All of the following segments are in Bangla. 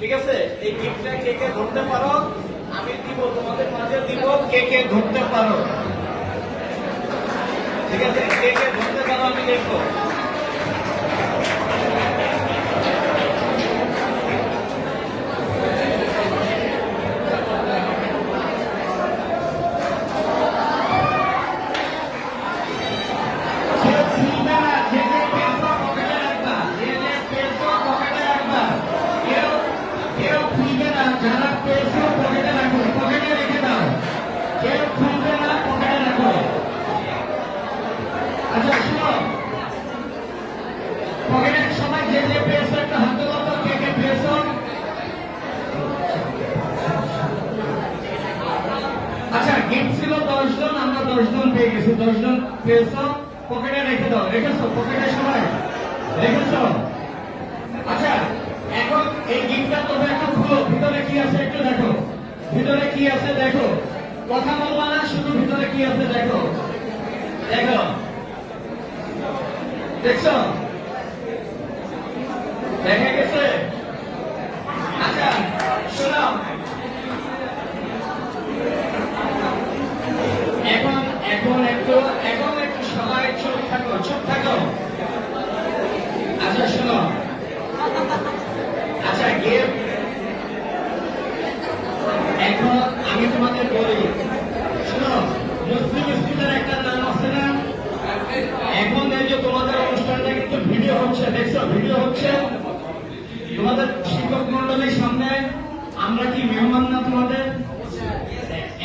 ঠিক আছে? এই গিফটটা কে কে ধরতে পারো? আমি দিব, তোমাদের মাঝে দিব, কে কে ধরতে পারো? ঠিক আছে, কে কে ধরতে পারো আমি দেখবো। যারা পেয়েছো পকেটে রাখো, পকেটে রেখে দাও, কেউ খুলবে না, পকেটে রাখো। আচ্ছা শুনো, পকেটে সবাই যে যে পেয়েছো একটা হাত তোলো তো, কে কে পেয়েছো? আচ্ছা গিফট ছিল 10 জন, আমরা 10 জন পেয়ে গেছি, 10 জন পেয়েছো, পকেটে রেখে দাও। রেখেছো পকেটে সবাই? রেখেছো? আচ্ছা এখন এই গিফটটা তোমরা একটু খুলো, ভিতরে কি আছে একটু দেখো, ভিতরে কি আছে দেখো, কথা বলবা না, শুধু ভিতরে কি আছে দেখো। দেখো, দেখছো? দেখা গেছে? আচ্ছা শোনো, এখন এখন একটু সবাই চুপ থাকো, চুপ থাকো। আচ্ছা শোনো, আচ্ছা গিফট এখন আমি তোমাদের বলি, শোনো, মুসলিম স্কুলের একটা নাম আছে না? এখন এই যে তোমাদের অনুষ্ঠানটা কিন্তু ভিডিও হচ্ছে, দেখছো ভিডিও হচ্ছে, তোমাদের শিক্ষক মন্ডলীর সামনে আমরা কি মেহমান না তোমাদের?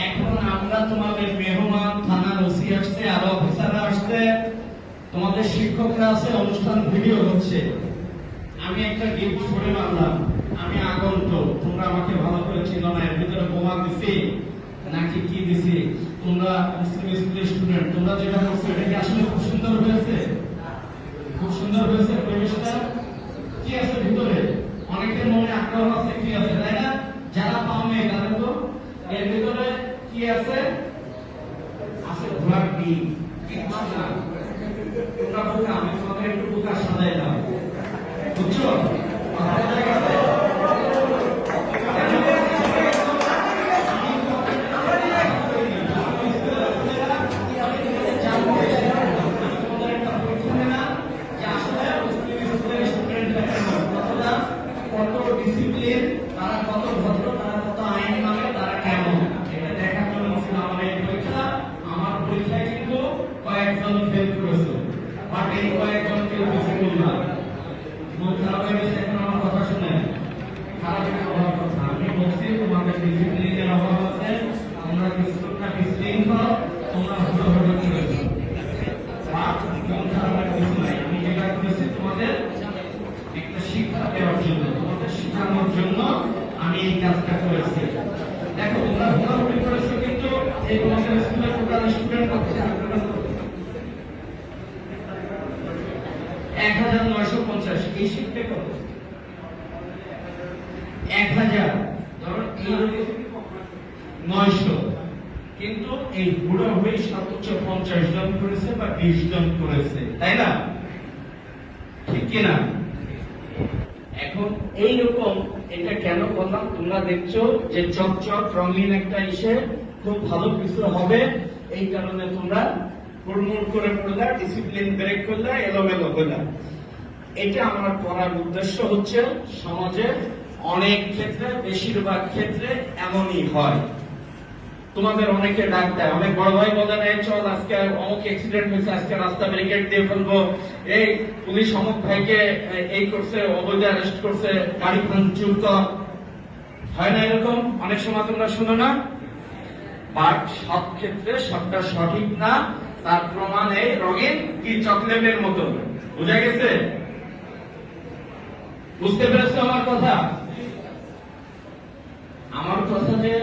এখন আমরা তোমাদের মেহমান, থানার ওসি আসছে, আরো অফিসাররা আসছে, তোমাদের শিক্ষকরা আছে, অনুষ্ঠান ভিডিও হচ্ছে। আমি একটা গিফট ছুড়ে মারলাম, আমি আগন্তুক, তোমরা আমাকে ভালো করে চিনো না, এর ভিতরে বোমা দিছি নাকি কি দিছি? তোমরা মুসলিম স্কুলের স্টুডেন্ট, তোমরা যেটা করছো এটা কি আসলে খুব সুন্দর হয়েছে? খুব সুন্দর হয়েছে পরিবেশটা? কি আছে ভিতরে? অনেকের মনে আগ্রহ আছে, কি আছে তাই না? যারা পাওনি তাদের তো এর ভিতরে কি আছে? আছে ঘোড়ার ডিম, কিচ্ছু না। তোমরা বোকা, আমি তোমাদের একটু বোকা সাজাই দাও, বুঝছো? কত ডিসিপ্লিন, তারা কত ভদ্র, তারা কত আইন মানে, তারা কেমন, এটা দেখার জন্য ছিল আমার এই পরীক্ষা। আমার পরীক্ষায় কিন্তু কয়েকজন ফেল করেছে, বাট এই কয়েকজন কেউ ডিসিপ্লিন না। মন খারাপ হয়ে গেছে এখন আমার কথা শুনে? খারাপ হওয়ার কথা, আমি বলছি তোমাদের ডিসিপ্লিনের অভাব আছে, তোমরা কিছুটা ডিসিপ্লিন করো, তোমরা হুড়োহুড়ো করেছো। মন খারাপ কিছু নাই, আমি যেটা করেছি তোমাদের একটা শিক্ষা দেওয়ার জন্য, তোমাদের শেখানোর জন্য আমি এই কাজটা করেছি। দেখো তোমরা হুড়োহুড়ি করেছো, কিন্তু এই তোমাদের স্কুলের টোটাল স্টুডেন্ট হচ্ছে 1950। এই শিখতে কত? 1000, ধরো এই 900, কিন্তু এই হুড়োহুড়ি সর্বোচ্চ 50 জন করেছে বা 20 জন করেছে, তাই না? ঠিক কিনা? এখন এইরকম এটা কেন করলাম? তোমরা দেখছো যে চকচক রঙিন একটা ইসে খুব ভালো কিছু হবে, এই কারণে তোমরা হুড়মুড় করে পড়লা, ডিসিপ্লিন ব্রেক করলা, এলোমেলো করলা। এটা আমার করার উদ্দেশ্য হচ্ছে সমাজের অনেক ক্ষেত্রে, বেশিরভাগ ক্ষেত্রে এমনই হয়। তোমাদের অনেকে ডাক দেয়, অনেক বড় ভাই বলে নেয়, চল আজকে অমুক অ্যাক্সিডেন্ট হয়েছে, আজকে রাস্তা ব্যারিকেড দিয়ে ফেলবো, এই পুলিশ অমুক ভাইকে এই করছে, অবৈধ অ্যারেস্ট করছে, গাড়ি ভাঙচুর কর। হয় না এরকম? অনেক সময় তোমরা শুনো না? বাট সব ক্ষেত্রে সবটা সঠিক না, তার প্রমাণ এই রঙিন কি চকলেটের মতো। বুঝা গেছে? বুঝতে পেরেছো আমার কথা? আমার কথা যে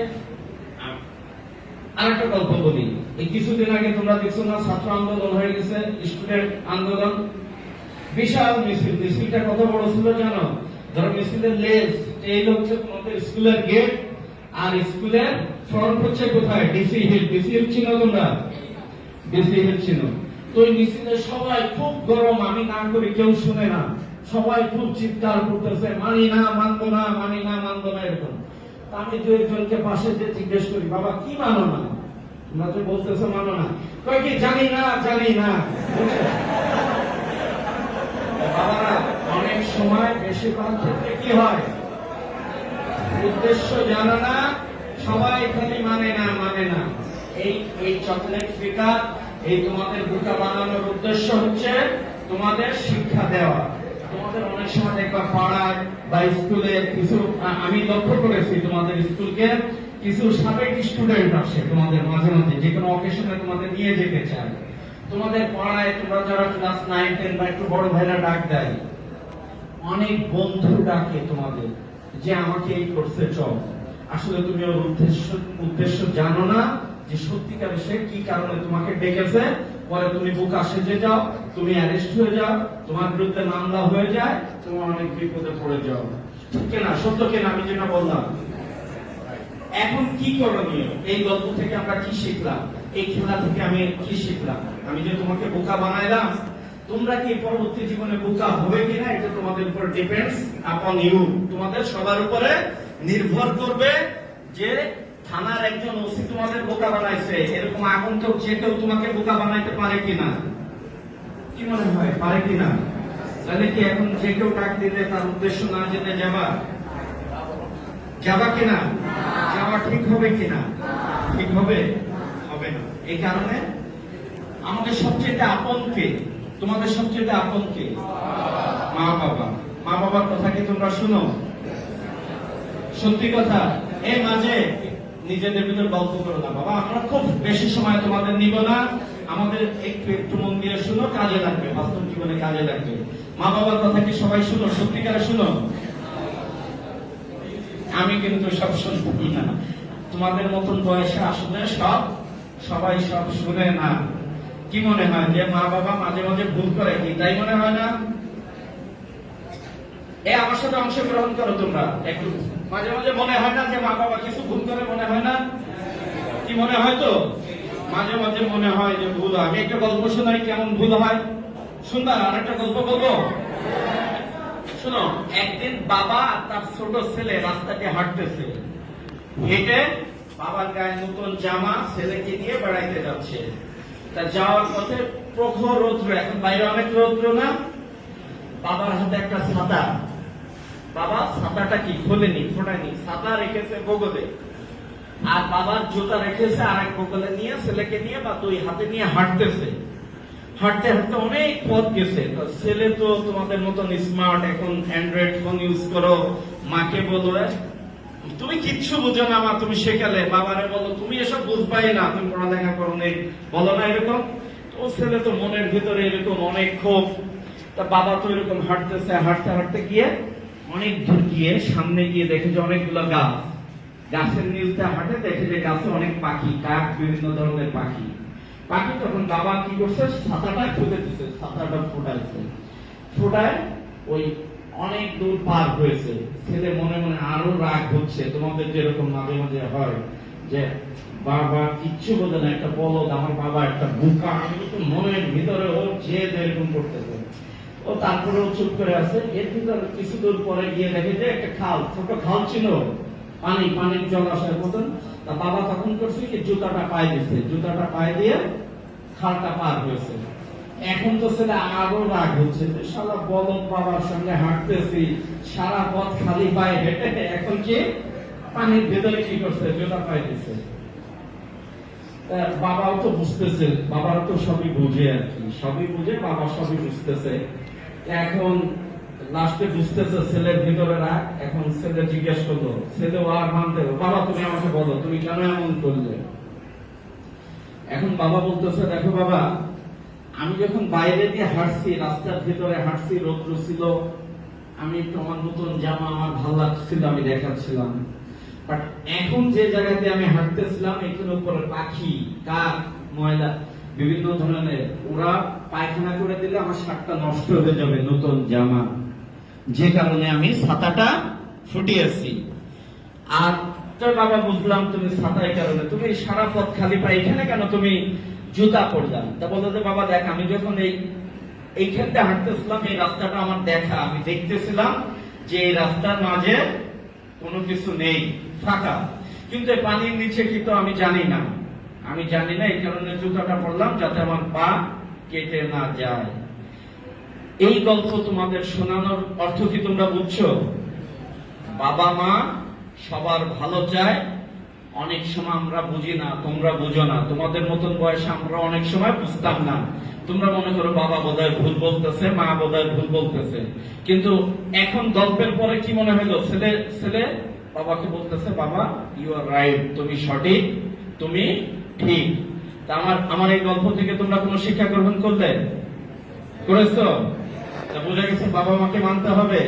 আরেকটা গল্প বলি। এই কিছুদিন আগে তোমরা দেখছো না, ছাত্র আন্দোলন হয়ে গেছে, স্টুডেন্ট আন্দোলন, বিশাল মিছিল। মিছিলটা কত বড় ছিল জানো? ধরো মিছিলের লেজ এই হচ্ছে তোমাদের স্কুলের গেট, আর স্কুলের ফ্রন্ট হচ্ছে কোথায়? DC hill. ডিসি হিল চিনো তোমরা? ডিসি হিল চিনো? তো এই মিছিলে সবাই খুব গরম, আমি না করি কেউ শুনে না, সবাই খুব চিৎকার করতেছে, মানি না, মানবো না, মানি না, মানবো না এরকম। তা আমি দু একজনকে পাশে যে জিজ্ঞেস করি, বাবা কি মানো না? তোমরা তো বলতেছো মানো না। কয় কি জানি না। বাবারা অনেক সময় বেশিরভাগ ক্ষেত্রে কি হয়, উদ্দেশ্য জানো না, সবাই খালি মানে না। এই চকলেট ফিকা, এই তোমাদের বোকা বানানোর উদ্দেশ্য হচ্ছে তোমাদের শিক্ষা দেওয়া। তোমাদের অনেক সময় দেখবা পাড়ায় বা স্কুলে কিছু, আমি লক্ষ্য করেছি তোমাদের স্কুলকে কিছু সাবেক স্টুডেন্ট আসে তোমাদের মাঝে মাঝে, যে কোনো অকেশনে তোমাদের নিয়ে যেতে চায়। তোমাদের পাড়ায় তোমরা যারা ক্লাস 9, 10 বা একটু বড় ভাইরা ডাক দেয়, অনেক বন্ধু ডাকে তোমাদের যে আমাকে এই করছে চল। আসলে তুমি ওর উদ্দেশ্য জানো না যে সত্যিকার সে কি কারণে তোমাকে ডেকেছে। পরে তুমি বোকা সেজে যাও, তুমি অ্যারেস্ট হয়ে যাও, তোমার বিরুদ্ধে মামলা হয়ে যায়, তুমি অনেক বিপদে পড়ে যাও। ঠিক কিনা? সত্য কিনা আমি যেটা বললাম? এখন কি করণীয়? এই গল্প থেকে আমরা কি শিখলাম? এই খেলা থেকে আমি কি শিখলাম? আমি যে তোমাকে বোকা বানাইলাম, তোমরা কি পরবর্তী জীবনে বোকা হবে কিনা এটা তোমাদের উপর ডিপেন্ডস আপন ইউ। তোমাদের সবার উপরে নির্ভর করবে যে থানার একজন ওসি তোমাদের বোকা বানাইছে, এরকম আগন্তুক যে কেউ তোমাকে বোকা বানাইতে পারে কিনা? কি মনে হয়, পারে কিনা? তাহলে কি এখন যে কেউ ডাক দিলে তার উদ্দেশ্য না জেনে যাবা কিনা? যাওয়া ঠিক হবে কিনা? ঠিক হবে না। এই কারণে আমাদের সবচেয়ে আপন কে? তোমাদের সবচেয়ে আপন কে? মা বাবা। মা বাবার কথা কি তোমরা শুনো? সত্যি কথা, এই মাঝে নিজেদের ভিতর গল্প করো না বাবা, আমরা খুব বেশি সময় তোমাদের নিব না, আমাদের একটু মন দিয়ে শুনো, কাজে লাগবে, বাস্তব জীবনে কাজে লাগবে। মা বাবার কথা কি সবাই শুনো? সত্যিকারে শুনো? আমি কিন্তু সব শুনি না। তোমাদের মতন বয়সে আসলে সবাই সব শুনে না। কি মনে হয় যে মা বাবা মাঝে মাঝে ভুল করে কি, তাই মনে হয় না? আমার সাথে অংশগ্রহণ করো তোমরা একটু। মাঝে মাঝে মনে হয় না যে মা বাবা কিছু ভুল করে? মনে হয় না? কি মনে হয়? তো মাঝে মাঝে মনে হয় যে ভুল হয়। আমি একটা গল্প শোনাই কেমন ভুল হয়, শুনবা? আর একটা গল্প বলবো, শোনো। একদিন বাবা আর তার ছোট ছেলে রাস্তাতে হাঁটতেছে, হেঁটে বাবার গায়ে নতুন জামা ছেলেকে নিয়ে বেড়াইতে যাচ্ছে। তা যাওয়ার পথে প্রখর রৌদ্র, এখন বাইরে অনেক রৌদ্র না? বাবার হাতে একটা ছাতা, বাবা ছাতাটা কি খোলেনি, ফোটায়নি, ছাতা রেখেছে বগলে, আর বাবার জুতা রেখেছে আর এক বগলে, নিয়ে ছেলেকে নিয়ে বা দুই হাতে নিয়ে হাঁটতেছে। হাঁটতে অনেক পথ গেছে। ছেলে তো তোমাদের মতন স্মার্ট, এখন অ্যান্ড্রয়েড ফোন ইউজ করো, মাকে বলো তুমি কিচ্ছু বুঝো না মা, তুমি শেখালে। বাবারে বলো তুমি এসব বুঝবাই না, তুমি পড়ালেখা করো নেই, বলো না এরকম। ও ছেলে তো মনের ভিতরে এরকম অনেক ক্ষোভ। তা বাবা তো এরকম হাঁটতেছে, হাঁটতে গিয়ে অনেক দূর গিয়ে সামনে গিয়ে দেখে যে অনেকগুলো গাছ, গাছের নিচে হাঁটে, দেখে যে গাছে অনেক পাখি, কাক, বিভিন্ন ধরনের পাখি। তখন বাবা কি করছে, ছাতাটা খুলে দিচ্ছে, ছাতাটা ফোটায় ওই অনেক দূর পার হয়েছে। ছেলে মনে মনে আরো রাগ হচ্ছে, তোমাদের যেরকম মাঝে মাঝে হয় যে বাবা কিচ্ছু বোঝে না, একটা বলদ, আমার বাবা একটা বোকা, আমি তো মনের ভিতরে ও যে এরকম করতেছে। ও তারপরে ও চুপ করে আছে। এর ভিতরে কিছু দূর পরে গিয়ে দেখে যে একটা খাল, ছোট খাল ছিল, পানির জলাশয়ের মতন। তা বাবা তখন করছে কি, জুতাটা পায়ে দিচ্ছে, জুতাটা পায়ে দিয়ে খালটা পার হয়েছে। এখন তো ছেলে আরো রাগ হচ্ছে, শালা বলদ বাবার সঙ্গে হাঁটতেছি, সারা পথ খালি পায়ে হেঁটে, এখন কি পানির ভেতরে কি করছে, জুতা পায়ে দিচ্ছে। বাবাও তো বুঝতেছে, বাবাও তো সবই বুঝে আর কি, সবই বুঝে, বাবা সবই বুঝতেছে। এখন লাস্টে বুঝতেছে ছেলের ভিতরে রাগ। এখন ছেলে জিজ্ঞেস করলো, ছেলে আর মানতে, বাবা তুমি আমাকে বলো তুমি কেন এমন করলে? এখন বাবা বলতেছে, দেখো বাবা, আমি যখন বাইরে দিয়ে হাঁটছি, রাস্তার ভিতরে হাঁটছি, রৌদ্র ছিল, আমি তোমার নতুন জামা আমার ভালো লাগছিল, আমি দেখাচ্ছিলাম। বাট এখন যে জায়গাতে আমি হাঁটতেছিলাম, এখানে উপরে পাখি, কাক, ময়লা, বিভিন্ন ধরনের, ওরা পায়খানা করে দিলে আমার শার্টটা নষ্ট হয়ে যাবে, নতুন জামা, যে কারণে আমি ছাতাটা ফুটিয়েছি। আর তোর বাবা বুঝলাম তুমি ছাতার কারণে, তুমি সারা পথ খালি পায়ে, এখানে কেন তুমি জুতা পরলাম? তা বললো যে বাবা দেখ, আমি যখন এইখানটা হাঁটতেছিলাম, এই রাস্তাটা আমার দেখা, আমি দেখতেছিলাম যে এই রাস্তার মাঝে কোনো কিছু নেই, ফাঁকা। কিন্তু এই পানির নিচে কি তো আমি জানি না, এই কারণে জুতাটা পরলাম যাতে আমার পা কেটে না যায়। এই গল্প তোমাদের শোনানোর অর্থ কি তোমরা বুঝছো? বাবা মা সবার ভালো চায়, অনেক সময় আমরা বুঝি না, তোমরা বুঝো না। তোমাদের মতন বয়সে আমরা অনেক সময় বুঝতাম না। তোমরা মনে করো বাবা বোধহয় ভুল বলতেছে, মা বোধহয় ভুল বলতেছে। কিন্তু এখন গল্পের পরে কি মনে হলো? ছেলে বাবাকে বলতেছে, বাবা ইউ আর রাইট, তুমি সঠিক, তুমি ঠিক। তা আমার এই গল্প থেকে তোমরা কোনো শিক্ষা গ্রহণ করেছো? তা বুঝে গেছে বাবা মাকে মানতে হবে।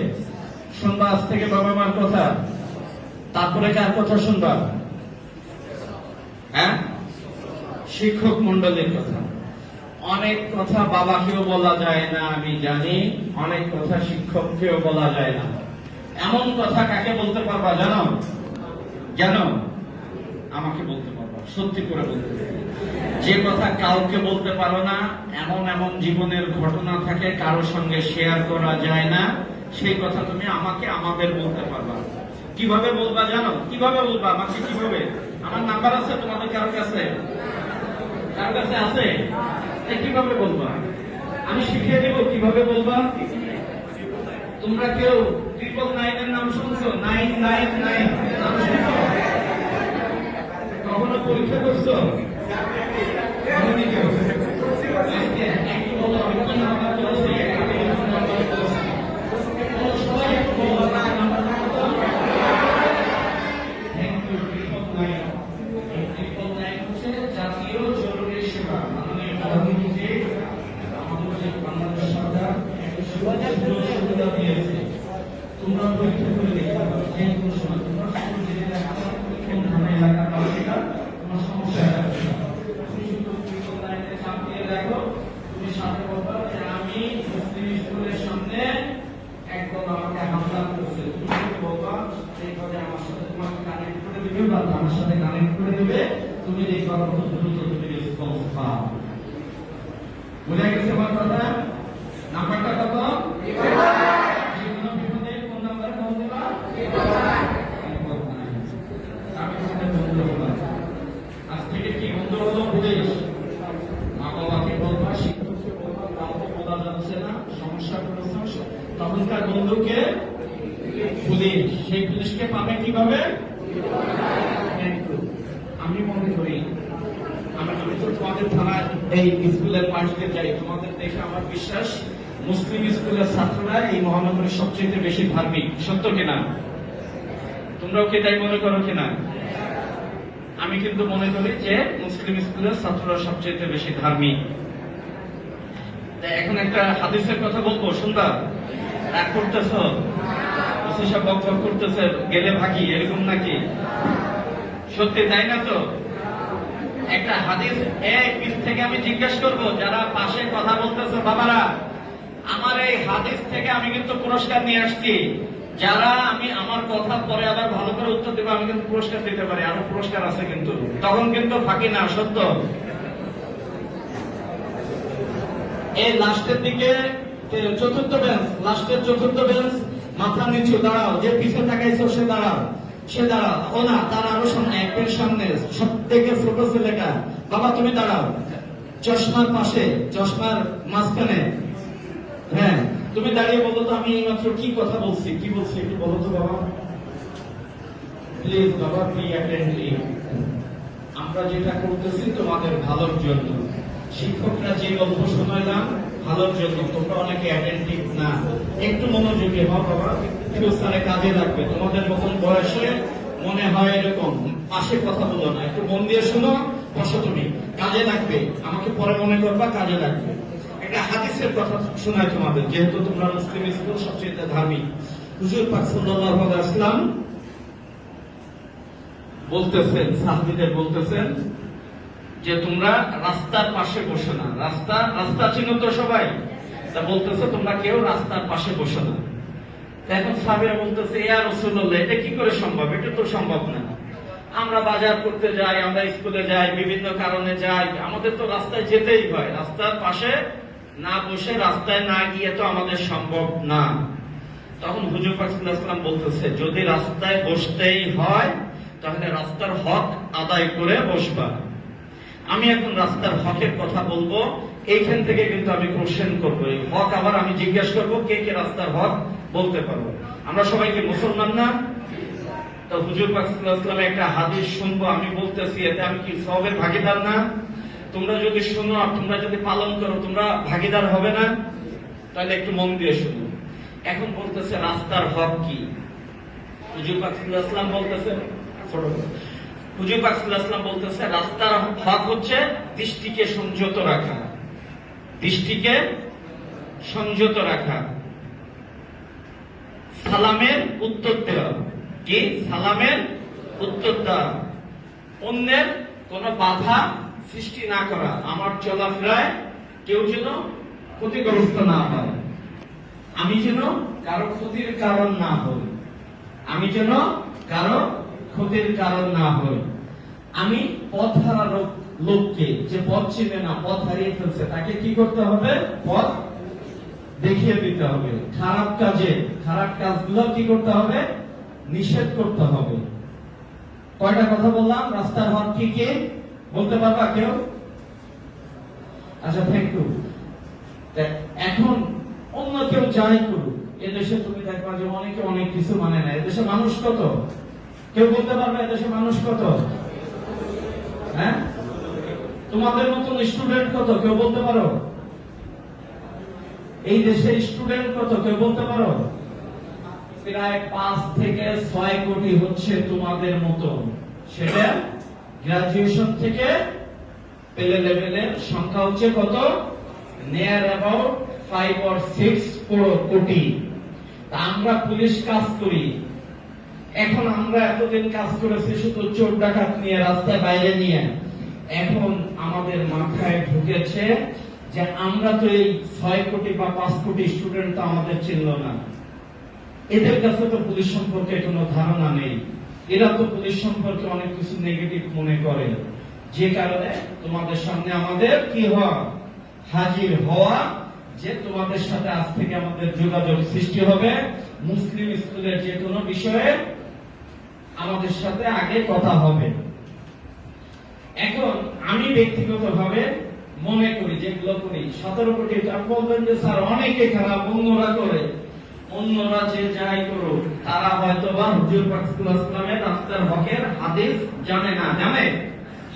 শুনবা আজ থেকে বাবা মার কথা, তারপরে কার কথা শুনবা? হ্যাঁ, শিক্ষক মন্ডলীর কথা। অনেক কথা বাবাকেও বলা যায় না, আমি জানি। অনেক কথা শিক্ষককেও বলা যায় না। এমন কথা কাকে বলতে পারবা জানো? আমাকে বলতে পারবা, সত্যি করে বলতে পারবা। যে কথা কাউকে বলতে পারো না, এমন জীবনের ঘটনা থাকে কারোর সঙ্গে শেয়ার করা যায় না, সেই কথা তুমি আমাদের বলতে পারবা। কিভাবে বলবা জানো? কিভাবে বলবা আমাকে? কিভাবে? আমার নাম্বার আছে তোমাদের কারোর কাছে? আছে? কিভাবে বলবা? আমি শিখিয়ে দেব কিভাবে বলবা। তোমরা কেউ 999 এর নাম শুনছো? 999 নাম শুনছো? কখনো পরীক্ষা করছো? জাতীয় জরুরি সেবা, মাননীয় প্রধানমন্ত্রী আমাদের বাংলাদেশ সরকার একটা সুবিধা দিয়েছে। তোমরা পরীক্ষা করে দেখতে পারো, যে কোনো সময় তোমরা কোন ধরনের এলাকা পাও, সেটা তোমার সমস্যা তুমি শুধু লাইনে চাপ দিয়ে দেখো, তুমি সাথে বলবা যে আমি মুসলিম স্কুলের সামনে একদম আমাকে হামলা করছে। তুমি বলবা এইভাবে আমার সাথে তোমাকে কানেক্ট করে দিবে বা আমার সাথে কানেক্ট করে দিবে। তুমি দেখবা কত দ্রুত তুমি রেসপন্স পাও। বুঝা গেছে আমার কথা? নাম্বারটা কত? কোন নাম্বারে ফোন দেবা? আজ থেকে কি বন্ধু হলো বুঝে গেছে। মা বাবাকে বলবা, শিক্ষককে বলবা, কাউকে বলা যাচ্ছে না, সমস্যা করেছে। তখনকার বন্ধুকে পুলিশ, সেই পুলিশকে পাবে কিভাবে? আমি মনে করি, আমি তো তোমাদের থানায় এই স্কুলের পাশে যাই, তোমাদের দেখে আমার বিশ্বাস মুসলিম স্কুলের ছাত্ররা এই মহানগরের সবচেয়ে বেশি ধার্মিক। সত্য কিনা? তোমরাও কি তাই মনে করো কিনা? আমি কিন্তু মনে করি যে মুসলিম স্কুলের ছাত্ররা সবচেয়ে বেশি ধার্মিক। এখন একটা হাদিসের কথা বলবো, শুনবা? রাগ করতেছ? সব বকবক করতেছে, গেলে ভাগি, এরকম নাকি? সত্যি তাই না তো? একটা হাদিস এই পিছ থেকে আমি জিজ্ঞেস করব, যারা পাশে কথা বলতেছে বাবারা, আমার এই হাদিস থেকে আমি কিন্তু পুরস্কার নিয়ে আসছি। যারা আমি আমার কথা পরে আবার ভালো করে উত্তর দেবো, আমি কিন্তু পুরস্কার দিতে পারি, আরো পুরস্কার আছে কিন্তু, তখন কিন্তু ফাঁকি না। সত্য? এই লাস্টের দিকে চতুর্থ বেঞ্চ, লাস্টের চতুর্থ বেঞ্চ, মাথা নিচু, দাঁড়াও। যে পিছনে তাকাইছো সে দাঁড়াও, ও না, তার আরো সামনে, একের সামনে সব থেকে ছোট ছেলেটা, বাবা তুমি দাঁড়াও। চশমার পাশে, চশমার মাঝখানে, হ্যাঁ তুমি দাঁড়িয়ে বলো তো আমি এইমাত্র কি কথা বলছি, একটু বলো তো বাবা প্লিজ। বাবা বি অ্যাটেন্টিভ, আমরা যেটা করতেছি তোমাদের ভালোর জন্য। শিক্ষকরা যে গল্প শোনালাম ভালোর জন্য, তোমরা অনেকে অ্যাটেন্টিভ না, একটু মনোযোগী হও বাবা, ফিউচারে কাজে লাগবে। তোমাদের মতন বয়সে মনে হয় এরকম, পাশে কথা বলো না, একটু মন দিয়ে শোনো, বসো তুমি, কাজে লাগবে, আমাকে পরে মনে করবা, কাজে লাগবে। একটা হাদিসের কথা শোনাই তোমাদের, যেহেতু তোমরা মুসলিম স্কুল সবচেয়ে ধার্মিক। হুজুর পাক সাল্লাল্লাহু আলাইহি ওয়াসাল্লাম বলতেছেন, সাহাবীদের বলতেছেন যে তোমরা রাস্তার পাশে বসো না। রাস্তা চিনো তো সবাই? তা বলতেছে তোমরা কেউ রাস্তার পাশে বসো না। এখন সাহাবীরা বলতেছে, ইয়া রাসূলুল্লাহ, এটা কি করে সম্ভব? এটা তো সম্ভব না। আমরা বাজার করতে যাই, আমরা স্কুলে যাই, বিভিন্ন কারণে যাই, আমাদের তো রাস্তায় যেতেই হয়। রাস্তার পাশে না বসে, রাস্তায় না গিয়ে তো আমাদের সম্ভব না। তখন হুজুর পাক সাল্লাল্লাহু আলাইহি ওয়াসাল্লাম বলতেছে, যদি রাস্তায় বসতেই হয় তাহলে রাস্তার হক আদায় করে বসবা। আমি এখন রাস্তার হকের কথা বলবো, এইখান থেকে কিন্তু আমি কোশ্চেন করবো, এই হক আবার আমি জিজ্ঞাসা করবো কে কে রাস্তার হক বলতে পারবো। আমরা সবাইকে মুসলমান না? তো হুজুর পাক সাল্লাল্লাহু আলাইহি ওয়াসাল্লাম একটা হাদিস শুনবো, আমি বলতেছি, এতে আমি কি সওয়াবের ভাগীদার না? তোমরা যদি শুনো, তোমরা যদি পালন করো, তোমরা ভাগীদার হবে না? তাহলে একটু মন দিয়ে শুনো। এখন বলতেছে রাস্তার হক কি? হুজুর পাক সাল্লাল্লাহু আলাইহি ওয়াসাল্লাম বলতেছে, হুজুর পাক সাল্লাল্লাহু আলাইহি ওয়াসাল্লাম বলতেছে রাস্তার হক হচ্ছে দৃষ্টিকে সংযত রাখা, দৃষ্টিকে সংযত রাখা, সালামের উত্তর দেওয়া, কি সালামের উত্তর দেওয়া, অন্যের কোন বাধা সৃষ্টি না করা, আমার চলাফেরায় কেউ যেন ক্ষতিগ্রস্ত না হয়, আমি যেন কারো ক্ষতির কারণ না হই, আমি যেন কারো ক্ষতির কারণ না হই, আমি পথ হারা লোককে, যে পথ চিনে না, পথ হারিয়ে ফেলছে, তাকে কি করতে হবে? পথ দেখিয়ে দিতে হবে। খারাপ কাজগুলো কি করতে হবে? নিষেধ করতে হবে। কয়টা কথা বললাম? রাস্তার হক কি কি বলতে পারবা কেউ? আচ্ছা, থ্যাংক ইউ। এখন অন্য কেউ যাই করুক, এদেশে তুমি দেখবা যে অনেকে অনেক কিছু মানে না। এদেশে মানুষ কত? কেউ বলতে পারবে এদেশে মানুষ কত? হ্যাঁ, তোমাদের মতন স্টুডেন্ট কত? কেউ বলতে পারো? এই দেশের স্টুডেন্ট কত? কেউ বলতে পারো? প্রায় 5 থেকে 6 কোটি হচ্ছে তোমাদের মতো। সেটা গ্রাজুয়েশন থেকে পেলে লেভেলের সংখ্যা হচ্ছে কত? নিয়ার অ্যাবাউট 5 or 6 কোটি। আমরা পুলিশ কাজ করি। এখন আমরা এতদিন কাজ করেছি শুধু চোর ডাকাত নিয়ে, রাস্তায় বাইরে নিয়ে। এখন আমাদের মাথায় ঢুকেছে যে আমরা তো এই 6 কোটি বা 5 কোটি স্টুডেন্ট তো আমাদের চিনল না। এদের কাছে তো পুলিশ সম্পর্কে কোনো ধারণা নেই। এরা তো পুলিশ সম্পর্কে অনেক কিছু নেগেটিভ মনে করে। যে কারণে তোমাদের সামনে আমাদের কি হওয়া, হাজির হওয়া, যে তোমাদের সাথে আজ থেকে আমাদের যোগাযোগ সৃষ্টি হবে। মুসলিম স্কুলের যে কোনো বিষয়ে আমাদের সাথে আগে কথা হবে। এখন আমি ব্যক্তিগতভাবে মনে করি, যেগুলো করি 17 কোটি, বলবেন যে স্যার অনেকে খারাপ, অন্যরা করে। অন্যরা যে যাই করুক, তারা হয়তো বা হুজুর পাক সাল্লাল্লাহু আলাইহি ওয়াসাল্লামের রাস্তার হকের হাদিস জানে না, জানে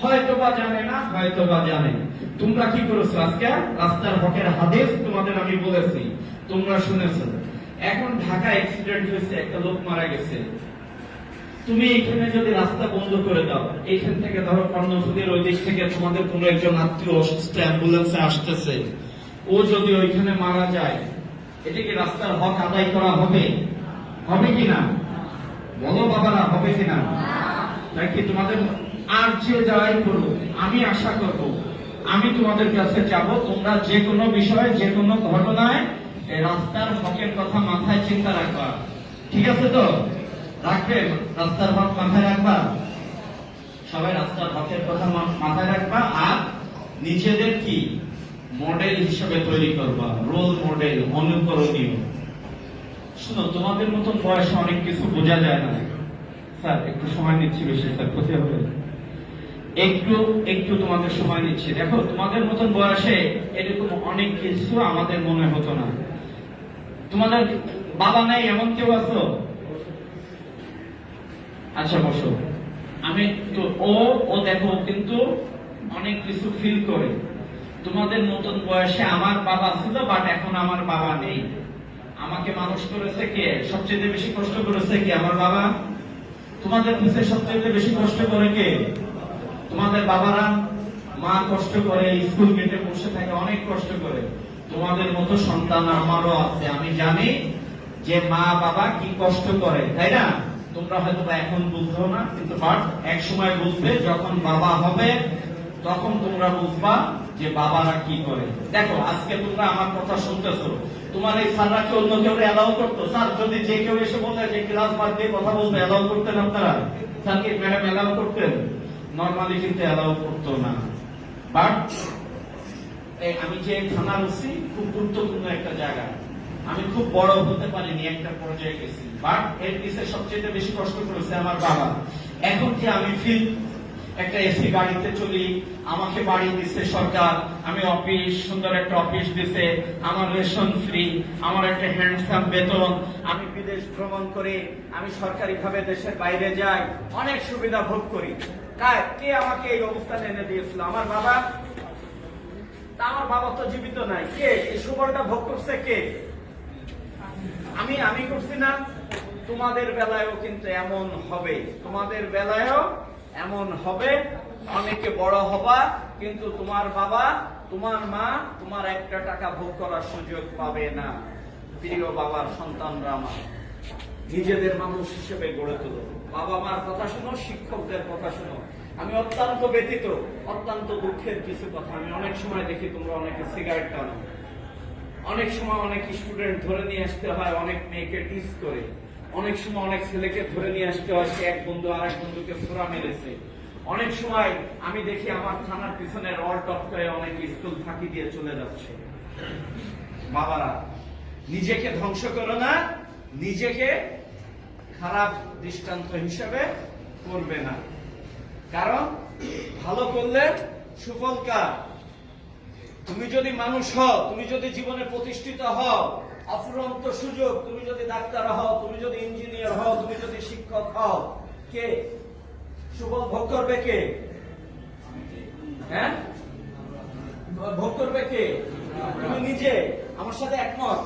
হয়তো বা জানে না, হয়তো বা জানে। তোমরা কি করেছো? আজকে রাস্তার হকের হাদিস তোমাদের আমি বলেছি, তোমরা শুনেছো। এখন ঢাকা অ্যাক্সিডেন্ট হয়েছে, একটা লোক মারা গেছে। তুমি এখানে যদি রাস্তা বন্ধ করে দাও, এইখান থেকে ধরো কর্ণফুলীর ওই দিক থেকে তোমাদের কোনো একজন আত্মীয় অসুস্থ অ্যাম্বুলেন্সে আসতেছে, ও যদি ওইখানে মারা যায়, এটা কি রাস্তার হক আদায় করা হবে? হবে কিনা বলো বাবারা, হবে কিনা? নাকি তোমাদের আর যে যাই করো, আমি আশা করব, আমি তোমাদের কাছে যাব, তোমরা যে কোনো বিষয়ে, যে কোনো ঘটনায় এই রাস্তার হকের কথা মাথায় চিন্তা রাখবা। ঠিক আছে তো? রাখবে? রাস্তার হক মাথায় রাখবা। সবাই রাস্তার হকের কথা মাথায় রাখবা। আর নিজেদের কি মডেল হিসেবে তৈরি করবা, রোল মডেল, অনুকরণীয়। শুনো, তোমাদের মতন বয়সে অনেক কিছু বোঝা যায় না। স্যার একটু সময় নিচ্ছি, বেশি স্যার ক্ষতি হবে, একটু তোমাদের সময় নিচ্ছি। দেখো, তোমাদের মতন বয়সে এরকম অনেক কিছু আমাদের মনে হতো না। তোমাদের বাবা নাই এমন কেউ আছো? আচ্ছা বসো। আমি তো ও দেখো কিন্তু অনেক কিছু ফিল করে। তোমাদের নতুন বয়সে আমার বাবা ছিল, বাট এখন আমার বাবা নেই। আমাকে মানুষ করেছে কে? সবচেয়ে বেশি কষ্ট করেছে কি? আমার বাবা। তোমাদের কাছে সবচেয়ে বেশি কষ্ট করে কে? তোমাদের বাবারা। মা কষ্ট করে, স্কুল গেটে বসে থাকে, অনেক কষ্ট করে। তোমাদের মতো সন্তান আমারও আছে, আমি জানি যে মা বাবা কি কষ্ট করে, তাই না? তোমরা হয়তো এখন বুঝছো না, কিন্তু বাট এক সময় বুঝবে, যখন বাবা হবে তখন তোমরা বুঝবা যে বাবারা কি করে। দেখো, আজকে তোমরা আমার কথা শুনতেছো, তোমার এই স্যাররা কি অন্য কেউ অ্যালাউ করতো? স্যার যদি যে কেউ এসে বলে যে ক্লাস বাদ দিয়ে কথা বলতে, অ্যালাউ করতেন আপনারা? স্যার কি ম্যাডাম অ্যালাউ করতেন? নর্মালি কিন্তু অ্যালাউ করতো না। বাট আমি যে থানা রয়েছি, খুব গুরুত্বপূর্ণ একটা জায়গা। আমি খুব বড় হতে পারিনি, একটা পর্যায়ে গেছি, বাট এর পিছনে সবচেয়ে বেশি কষ্ট করেছে আমার বাবা। এখন কি আমি ফিল একটা এসি গাড়িতে চলি, আমাকে বাড়ি দিচ্ছে সরকার, আমি অফিস, সুন্দর একটা অফিস দিছে, আমার রেশন ফ্রি, আমার একটা হ্যান্ডসাম বেতন, আমি বিদেশ ভ্রমণ করি, আমি সরকারি ভাবে দেশের বাইরে যাই, অনেক সুবিধা ভোগ করি। কে আমাকে এই অবস্থানে এনে দিয়েছিল? আমার বাবা। তা আমার বাবা তো জীবিত নাই, কে এই সুবলটা ভোগ করছে? কে? আমি করছি না? তোমাদের বেলায়ও কিন্তু এমন হবে, তোমাদের বেলায়ও এমন হবে। অনেকে বড় হবা, কিন্তু তোমার বাবা, তোমার মা, তোমার একটা টাকা ভোগ করার সুযোগ পাবে না। প্রিয় বাবার সন্তানরা, আমার নিজেদের মানুষ হিসেবে গড়ে তোলো। বাবা মার কথা শোনো, শিক্ষকদের কথা শোনো। আমি অত্যন্ত ব্যথিত, অত্যন্ত দুঃখের কিছু কথা। আমি অনেক সময় দেখি তোমরা অনেকে সিগারেট টানো, অনেক সময় অনেক স্টুডেন্ট ধরে নিয়ে আসতে হয়, অনেক মেয়েকে টিস করে, অনেক সময় অনেক ছেলেকে ধরে নিয়ে আসতে হয়, সে এক বন্ধু আরেক বন্ধুকে ছোড়া মেরেছে। অনেক সময় আমি দেখি আমার থানার পিছনে রড টপকায় অনেক স্কুল ফাঁকি দিয়ে চলে যাচ্ছে। বাবারা, নিজেকে ধ্বংস করো না, নিজেকে খারাপ দৃষ্টান্ত হিসেবে করবে না। কারণ ভালো করলে সুফল কার? তুমি যদি মানুষ হও, তুমি যদি জীবনে প্রতিষ্ঠিত হও, অফুরন্ত সুযোগ, তুমি যদি ডাক্তার হও, তুমি যদি ইঞ্জিনিয়ার হও, তুমি যদি শিক্ষক হও, কে সুফল ভোগ করবে? কে? হ্যাঁ, ভোগ করবে কে? তুমি নিজে। আমার সাথে একমত?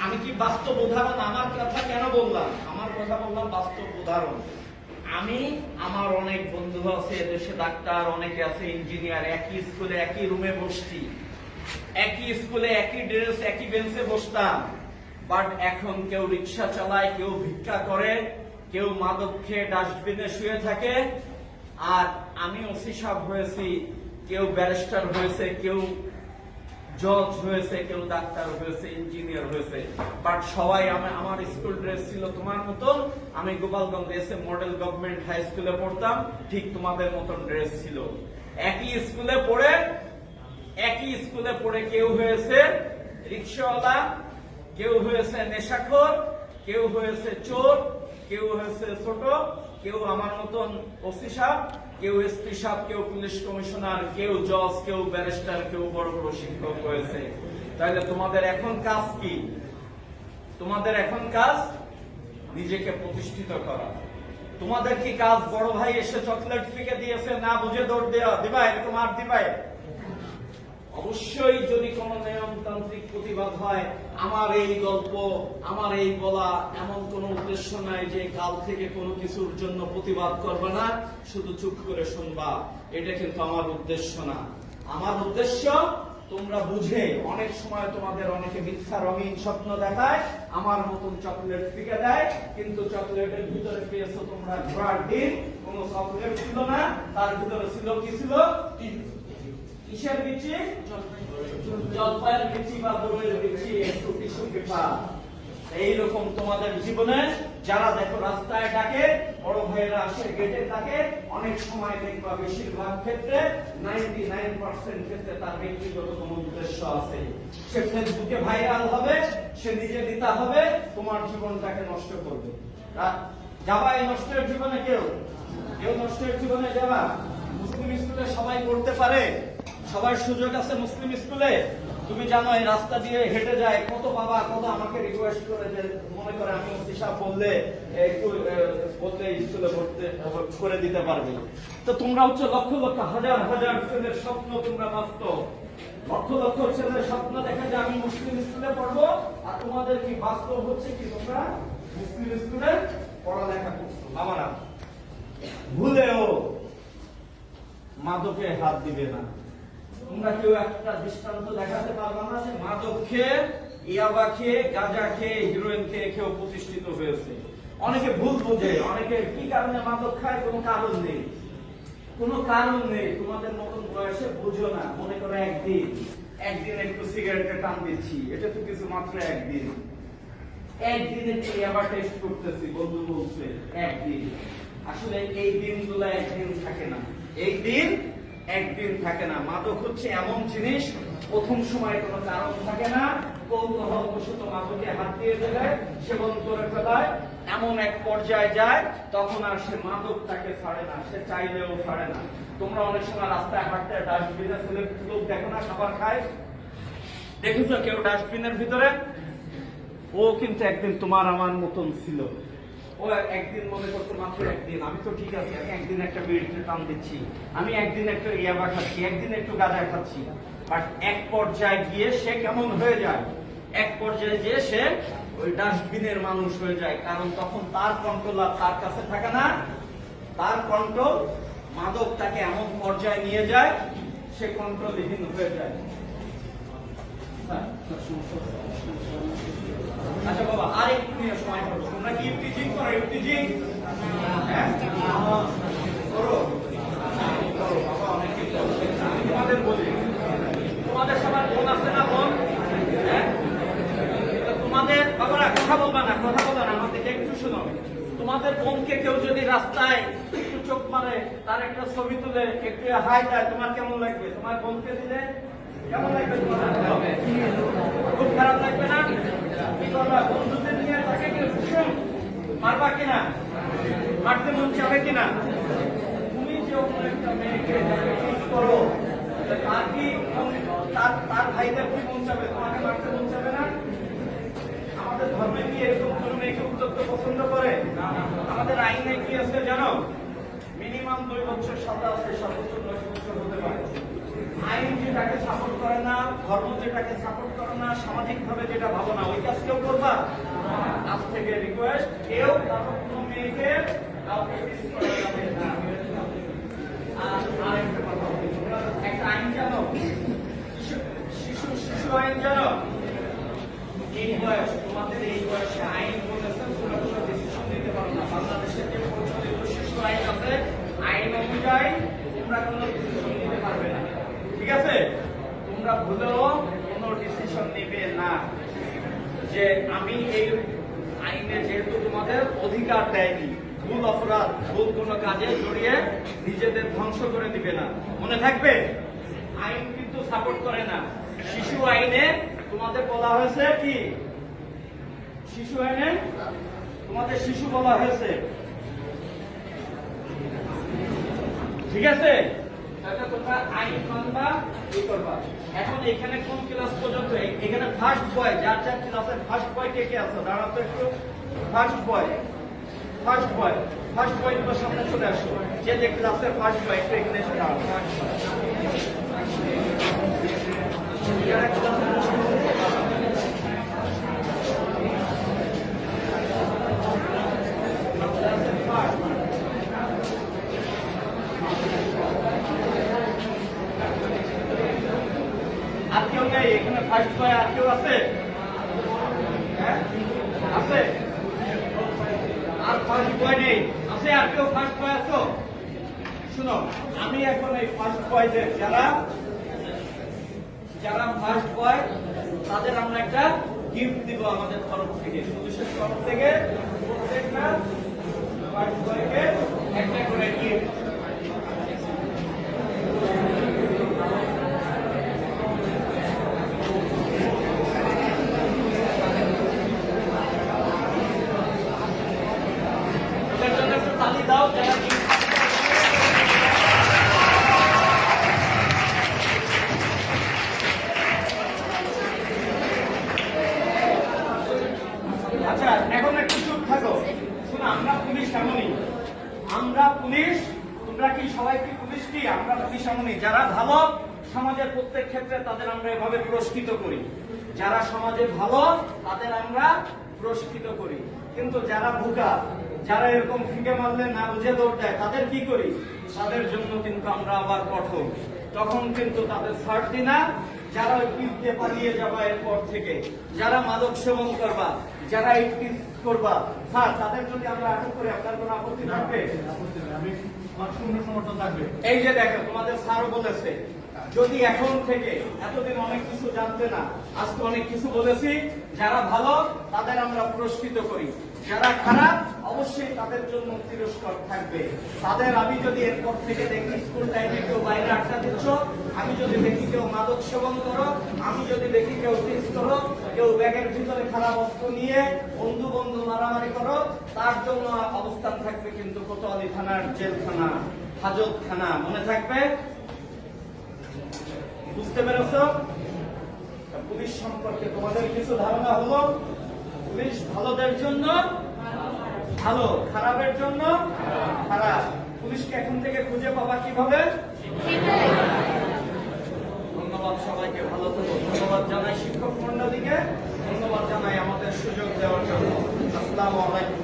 আমি কি বাস্তব উদাহরণ আমার কথা কেন বললাম? আমার কথা বললাম বাস্তব উদাহরণ। আমার অনেক বন্ধু আছে দেশে ডাক্তার, অনেকে আছে ইঞ্জিনিয়ার, একই স্কুলে একই রুমে বসছি, একই স্কুলে একই ড্রেস একই বেঞ্চে বসতাম, বাট এখন কেউ রিক্সা চালায়, কেউ ভিক্ষা করে, কেউ মাদক খেয়ে ডাস্টবিনে শুয়ে থাকে। আর আমি ওসি সাহেব হয়েছি, কেউ ব্যারিস্টার হয়েছে, কেউ জজ হয়েছে, কেউ ডাক্তার হয়েছে, ইঞ্জিনিয়ার হয়েছে। বাট সবাই আমার স্কুল ড্রেস ছিল তোমার মতন। আমি গোপালগঞ্জ এসে মডেল গভর্নমেন্ট হাই স্কুলে পড়তাম, ঠিক তোমাদের মতন ড্রেস ছিল। একই স্কুলে পড়ে কেউ হয়েছে রিক্সাওয়ালা, কেউ হয়েছে নেশাখোর, কেউ হয়েছে চোর, কেউ হয়েছে ছোট, কেউ আমার মতন ওসি সাহেব, কেউ এসপি সাহেব, কেউ পুলিশ কমিশনার, কেউ জজ, কেউ ব্যারিস্টার, কেউ বড় বড় শিক্ষক হয়েছে। তাহলে তোমাদের এখন কাজ কি? তোমাদের এখন কাজ নিজেকে প্রতিষ্ঠিত করা। তোমাদের কি কাজ বড় ভাই এসে চকলেট ফিকে দিয়েছে, না বুঝে দৌড় দেওয়া, দিবা এরকম আর দিবাই? অবশ্যই যদি কোন নিয়মতান্ত্রিক প্রতিবাদ হয়, আমার এই গল্প, আমার এই বলা এমন কোন উদ্দেশ্য নাই যে কাল থেকে কোনো কিছুর জন্য প্রতিবাদ করবে না, শুধু চুপ করে শুনবা, এটা কিন্তু আমার উদ্দেশ্য না। আমার উদ্দেশ্য তোমরা বুঝে, অনেক সময় তোমাদের অনেকে মিথ্যা রঙিন স্বপ্ন দেখায়, আমার মতন চকলেট ফিকে দেয়, কিন্তু চকলেটের ভিতরে পেয়েছো তোমরা ঘোড়ার ডিম, কোন চকলেট ছিল না, তার ভিতরে ছিল কি? ছিল কিসের বিচি? জলপাইয়ের বিচি বা বড়ের বিচি, একটু টিস্যু পেপার। এইরকম তোমাদের জীবনে যারা দেখো রাস্তায় ডাকে, বড় ভাইয়েরা আসে গেটে ডাকে, অনেক সময় দেখবা বেশিরভাগ ক্ষেত্রে 99% ক্ষেত্রে তার ব্যক্তিগত কোন উদ্দেশ্য আছে। সে ফেসবুকে ভাইরাল হবে, সে নিজে দিতে হবে, তোমার জীবনটাকে নষ্ট করবে। যাবা এই নষ্টের জীবনে? কেউ নষ্টের জীবনে যাবা? মুসলিম স্কুলে সবাই পড়তে পারে, সবার সুযোগ আছে মুসলিম স্কুলে। তুমি জানো এই রাস্তা দিয়ে হেঁটে যায় কত বাবা, কত আমাকে রিকোয়েস্ট করে, যে মনে করে আমি ওসি সাহেব বললে স্কুলে ভর্তি করে দিতে পারবে। তো তোমরা হচ্ছে লক্ষ লক্ষ হাজার হাজার ছেলের স্বপ্ন তোমরা বাস্তব, লক্ষ লক্ষ ছেলের স্বপ্ন দেখা যায় আমি মুসলিম স্কুলে পড়বো, আর তোমাদের কি বাস্তব হচ্ছে কি? তোমরা মুসলিম স্কুলে পড়ালেখা করছো। বাবারা, ভুলেও মাদকে হাত দিবে না। তোমরা কেউ একটা দৃষ্টান্ত দেখাতে পারবে না যে মাদক খেয়ে, ইয়াবা খেয়ে, গাঁজা খেয়ে, হিরোইন খেয়ে কেউ প্রতিষ্ঠিত হয়েছে। অনেকে ভুল বোঝে, অনেকে কি কারণে মাদক খায়, কোনো কারণ নেই, কোনো কারণ নেই। তোমাদের মতন বয়সে বুঝো না, মনে করো একদিন একটু সিগারেটে টান দিচ্ছি, এটা তো কিছু মাত্র একদিন একটু ইয়াবা টেস্ট করতেছি, বন্ধু বলছে একদিন। আসলে এই দিনগুলো একদিন থাকে না, একদিন থাকে না। মাদক হচ্ছে এমন জিনিস, প্রথম সময় কোনো কারণ থাকে না, কৌতূহলবশত মাদকে হাত দিয়ে দিলে সেবন করে ফেলায় এমন এক পর্যায়ে যায়, তখন আর সে মাদক তাকে ছাড়ে না, সে চাইলেও ছাড়ে না। তোমরা অনেক সময় রাস্তায় হাঁটতে ডাস্টবিনে ছেলে লোক দেখো না, খাবার খায়, দেখেছো কেউ ডাস্টবিনের ভিতরে? ও কিন্তু একদিন তোমার আমার মতন ছিল। ও একদিন মনে করতো মাত্র একদিন আমি তো ঠিক আছে, আমি একদিন একটা বিড়িতে টান দিচ্ছি, আমি একদিন একটা ইয়াবা খাচ্ছি, একদিন একটু গাঁজা খাচ্ছি। বাট এক পর্যায়ে গিয়ে সে কেমন হয়ে যায়? এক পর্যায়ে গিয়ে সে ওই ডাস্টবিনের মানুষ হয়ে যায়। কারণ তখন তার কন্ট্রোল আর তার কাছে থাকে না, তার কন্ট্রোল মাদক তাকে এমন পর্যায়ে নিয়ে যায়, সে কন্ট্রোলহীন হয়ে যায়। আচ্ছা বাবা, আর একটু নিয়ে সময় করো। তোমরা কি ইফটিজিং করো? ইফটিজিং করো করো বাবা, অনেকে আমি তোমাদের বলি, তোমাদের সবার বোন আছে না? বোন, হ্যাঁ, তোমাদের বাবারা কথা বলবা না, কথা বলবা না, আমাদের একটু শোনো। তোমাদের বোনকে কেউ যদি রাস্তায় একটু চোখ মারে, তার একটা ছবি তুলে একটু হাই দেয়, তোমার কেমন লাগবে? তোমার বোনকে দিলে কেমন লাগবে? তোমার খুব খারাপ লাগবে না? কি করবা? বন্ধুদের নিয়ে তাকে মারবা কিনা? মারতে মন চাবে কিনা? তুমি যে অন্য একটা মেয়েকে করো, তার কি তার ভাইদের কি মন চাবে? তোমাকে মারতে মন চাবে না? আমাদের ধর্মে কি এরকম কোনো মেয়েকে উত্তপ্ত পছন্দ করে? আমাদের আইনে কি আছে জানো? মিনিমাম 2 বছর সাজা আছে, সর্বোচ্চ 10 বছর হতে পারে। আইন যেটাকে সাপোর্ট করে না, ধর্ম যেটাকে সাপোর্ট করে না, সামাজিক ভাবে যেটা ভাবো না, ওই কাজ কেউ করবা? আজ থেকে রিকোয়েস্ট, কেউ কোনো মেয়েকে কাউকে কিস করা যাবে না। আর একটা কথা বলি, একটা আইন জানো? শিশু আইন জানো? এই বয়স, তোমাদের এই বয়সে আইন বলেছে তোমরা কোনো ডিসিশন নিতে পারো না। বাংলাদেশের যে প্রচলিত শিশু আইন আছে, আইন অনুযায়ী তোমরা কোনো ডিসিশন নিতে পারবে না। ঠিক আছে? তোমরা ভুলেও কোনো ডিসিশন নিবে না। যে আমি এই আইনে যেহেতু তোমাদের অধিকার দেয়নি, ভুল অপরাধ, ভুল কোনো কাজে জড়িয়ে নিজেদের ধ্বংস করে দিবে না, মনে থাকবে। আইন কিন্তু সাপোর্ট করে না। শিশু আইনে তোমাদের বলা হয়েছে কি? শিশু আইনে তোমাদের শিশু বলা হয়েছে, ঠিক আছে? তাহলে তোমরা আইন মানবা, এই করবা। এখন এখানে কোন ক্লাস পর্যন্ত? এখানে ফার্স্ট বয়, যার যার ক্লাসের ফার্স্ট বয় কে কে আছে? দাঁড়াতো একটু। First boy, first boy, first boy তোমার সামনে চলে আসো। যে যে ক্লাসের ফার্স্ট বয় একটু এখানে এসে দাঁড়াও। আর কেউ নেই এখানে? ফার্স্ট বয় আর কেউ আছে? হ্যাঁ আছে? আর ফার্স্ট বয় নেই? আছে আর কেউ ফার্স্ট বয় আছো? শুনো, আমি এখন এই ফার্স্ট বয়দের যারা ফার্স্ট বয়, তাদের আমরা একটা গিফট দিব আমাদের তরফ থেকে, পুলিশের তরফ থেকে প্রত্যেকটা ফার্স্ট বয়কে একটা করে গিফট। দাও যারা আচ্ছা, এখন একটু চুপ থাকো। শোনো, আমরা পুলিশ এমনই, আমরা পুলিশ, তোমরা কি সবাই কি পুলিশ? কি আমরা পুলিশ এমনই, যারা ভালো সমাজের প্রত্যেক ক্ষেত্রে তাদের আমরা এভাবে পুরস্কৃত করি। যারা সমাজে ভালো তাদের আমরা পুরস্কৃত করি। কিন্তু যারা বোকা, যারা এরকম ফিকে মারলে না বুঝে দৌড় দেয়, তাদের কি করি? তাদের জন্য কিন্তু আমরা আবার কঠোর। তখন কিন্তু তাদের ছাড় দিই না। যারা ওই পিস দিয়ে পালিয়ে যাবা এরপর থেকে, যারা মাদক সেবন করবা, যারা এই পিস করবা, স্যার তাদের যদি আমরা আটক করি, আপনার কোনো আপত্তি থাকবে? আমার শূন্য সমর্থন থাকবে। এই যে দেখো, তোমাদের স্যারও বলেছে, যদি এখন থেকে, এতদিন অনেক কিছু জানতে না, আজকে অনেক কিছু বলেছি, যারা ভালো তাদের আমরা পুরস্কৃত করি, যারা খারাপ অবশ্যই তাদের জন্য তিরস্কার থাকবে। তাদের আমি যদি এরপর থেকে দেখি স্কুল টাইমে কেউ বাইরে আড্ডা দিচ্ছ, আমি যদি দেখি কেউ মাদক সেবন করো, আমি যদি দেখি কেউ টিস করো, কেউ ব্যাগের ভিতরে খারাপ অস্ত্র নিয়ে বন্ধু বন্ধু মারামারি করো, তার জন্য অবস্থান থাকবে কিন্তু কোতোয়ালি থানার জেলখানা, হাজতখানা, মনে থাকবে। বুঝতে পেরেছ? পুলিশ সম্পর্কে তোমাদের কিছু ধারণা হলো। পুলিশ ভালোদের জন্য ভালো, খারাপের জন্য খারাপ। পুলিশকে এখন থেকে খুঁজে পাবা কিভাবে? ধন্যবাদ সবাইকে, ভালো থাকো। ধন্যবাদ জানাই শিক্ষক মন্ডলীকে, ধন্যবাদ জানাই আমাদের সুযোগ দেওয়ার জন্য। আসসালামু আলাইকুম।